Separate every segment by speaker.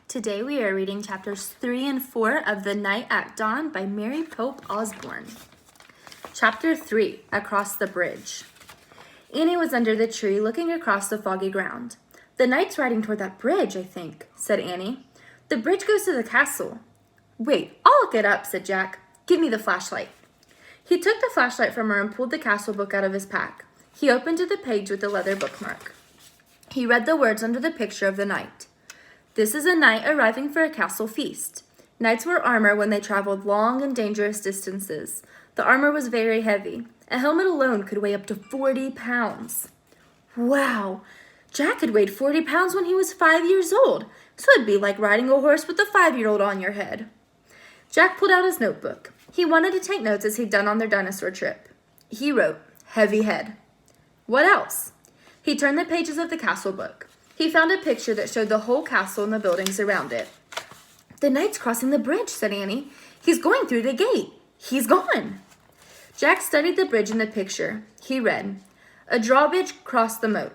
Speaker 1: Today we are reading chapters 3 and 4 of The Night at Dawn by Mary Pope Osborne. Chapter 3, Across the Bridge. Annie was under the tree looking across the foggy ground. "The knight's riding toward that bridge, I think," said Annie. "The bridge goes to the castle." "Wait, I'll look it up," said Jack. "Give me the flashlight." He took the flashlight from her and pulled the castle book out of his pack. He opened to the page with the leather bookmark. He read the words under the picture of the knight. "This is a knight arriving for a castle feast. Knights wore armor when they traveled long and dangerous distances. The armor was very heavy. A helmet alone could weigh up to 40 pounds. Wow! Jack had weighed 40 pounds when he was 5 years old, so it'd be like riding a horse with a 5-year-old on your head. Jack pulled out his notebook. He wanted to take notes as he'd done on their dinosaur trip. He wrote, "Heavy head." What else? He turned the pages of the castle book. He found a picture that showed the whole castle and the buildings around it. "The knight's crossing the bridge," said Annie. "He's going through the gate. He's gone." Jack studied the bridge in the picture. He read, "A drawbridge crossed the moat.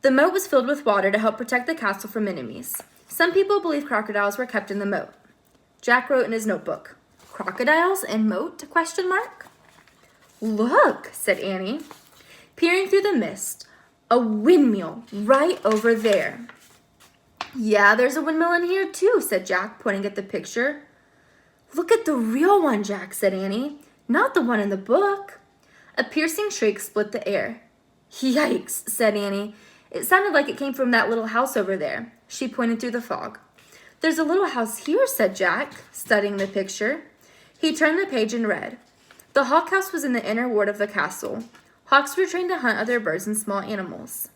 Speaker 1: The moat was filled with water to help protect the castle from enemies. Some people believe crocodiles were kept in the moat." Jack wrote in his notebook, "Crocodiles and moat?" ? "Look," said Annie. Peering through the mist, "A windmill right over there." "Yeah, there's a windmill in here too," said Jack, pointing at the picture. "Look at the real one, Jack," said Annie. "Not the one in the book." A piercing shriek split the air. "Yikes," said Annie. "It sounded like it came from that little house over there." She pointed through the fog. "There's a little house here," said Jack, studying the picture. He turned the page and read, "The hawk house was in the inner ward of the castle. Hawks were trained to hunt other birds and small animals."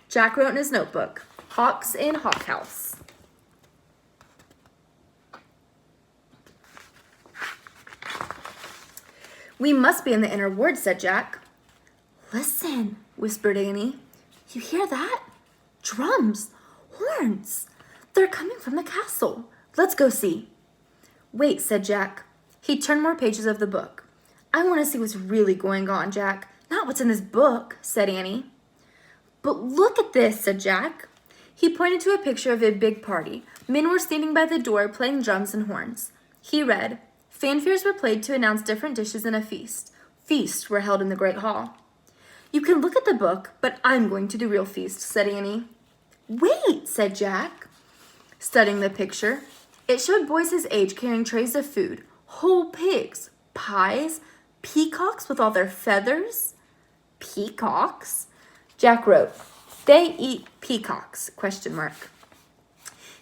Speaker 1: Jack wrote in his notebook, "Hawks in hawk house." "We must be in the inner ward," said Jack. "Listen," whispered Annie. "You hear that? Drums, horns. They're coming from the castle. Let's go see." "Wait," said Jack. He turned more pages of the book. "I want to see what's really going on, Jack. Not what's in this book," said Annie. "But look at this," said Jack. He pointed to a picture of a big party. Men were standing by the door playing drums and horns. He read, "Fanfares were played to announce different dishes in a feast. Feasts were held in the great hall." "You can look at the book, but I'm going to the real feast," said Annie. "Wait," said Jack, studying the picture. It showed boys his age carrying trays of food, whole pigs, pies, peacocks with all their feathers. Peacocks? Jack wrote, "They eat peacocks, ?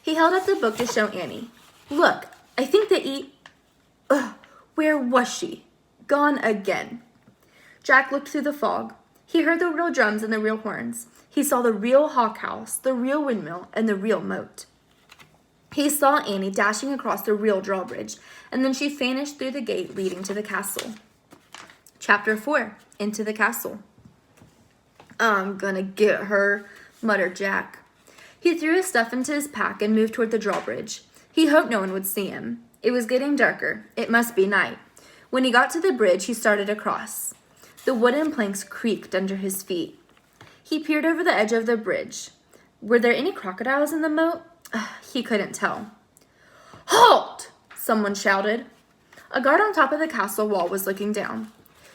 Speaker 1: He held up the book to show Annie. "Look, I think they eat..." Ugh, where was she? Gone again. Jack looked through the fog. He heard the real drums and the real horns. He saw the real hawk house, the real windmill, and the real moat. He saw Annie dashing across the real drawbridge, and then she vanished through the gate leading to the castle. Chapter 4, Into the Castle. "I'm gonna get her," muttered Jack. He threw his stuff into his pack and moved toward the drawbridge. He hoped no one would see him. It was getting darker. It must be night. When he got to the bridge, he started across. The wooden planks creaked under his feet. He peered over the edge of the bridge. Were there any crocodiles in the moat? He couldn't tell. "Halt!" someone shouted. A guard on top of the castle wall was looking down.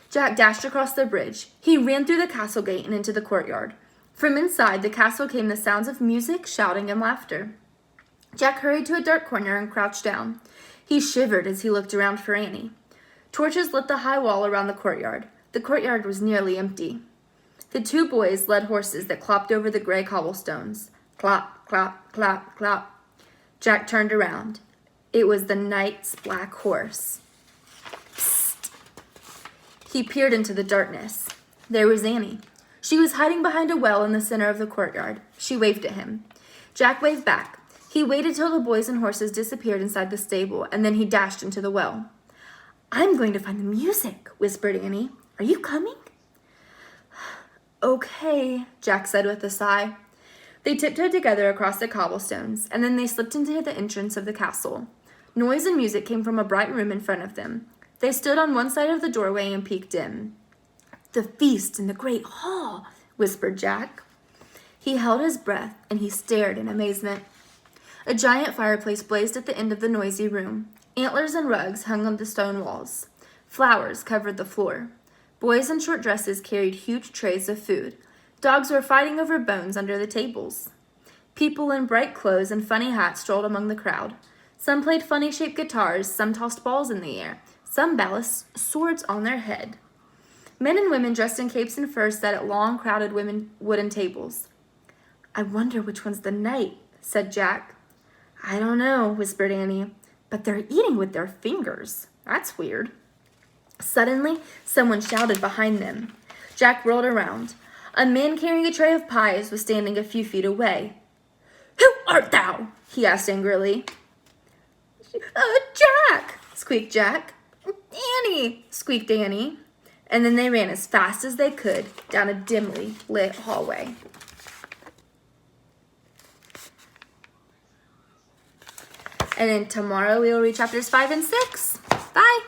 Speaker 1: Jack dashed across the bridge. He ran through the castle gate and into the courtyard. From inside the castle came the sounds of music, shouting, and laughter. Jack hurried to a dark corner and crouched down. He shivered as he looked around for Annie. Torches lit the high wall around the courtyard. The courtyard was nearly empty. The two boys led horses that clopped over the gray cobblestones. Clop, clop, clop, clop. Jack turned around. It was the knight's black horse. Psst. He peered into the darkness. There was Annie. She was hiding behind a well in the center of the courtyard. She waved at him. Jack waved back. He waited till the boys and horses disappeared inside the stable, and then he dashed into the well. "I'm going to find the music," whispered Annie. "Are you coming?" "Okay," Jack said with a sigh. They tiptoed together across the cobblestones, and then they slipped into the entrance of the castle. Noise and music came from a bright room in front of them. They stood on one side of the doorway and peeked in. "The feast in the great hall," whispered Jack. He held his breath, and he stared in amazement. A giant fireplace blazed at the end of the noisy room. Antlers and rugs hung on the stone walls. Flowers covered the floor. Boys in short dresses carried huge trays of food. Dogs were fighting over bones under the tables. People in bright clothes and funny hats strolled among the crowd. Some played funny-shaped guitars, some tossed balls in the air, some balanced swords on their head. Men and women dressed in capes and furs sat at long, crowded wooden tables. "I wonder which one's the knight," said Jack. "I don't know," whispered Annie, "but they're eating with their fingers. That's weird." Suddenly, someone shouted behind them. Jack whirled around. A man carrying a tray of pies was standing a few feet away. "Who art thou?" he asked angrily. Jack," squeaked Jack. "Annie," squeaked Annie. And then they ran as fast as they could down a dimly lit hallway. And then tomorrow we will read chapters 5 and 6. Bye.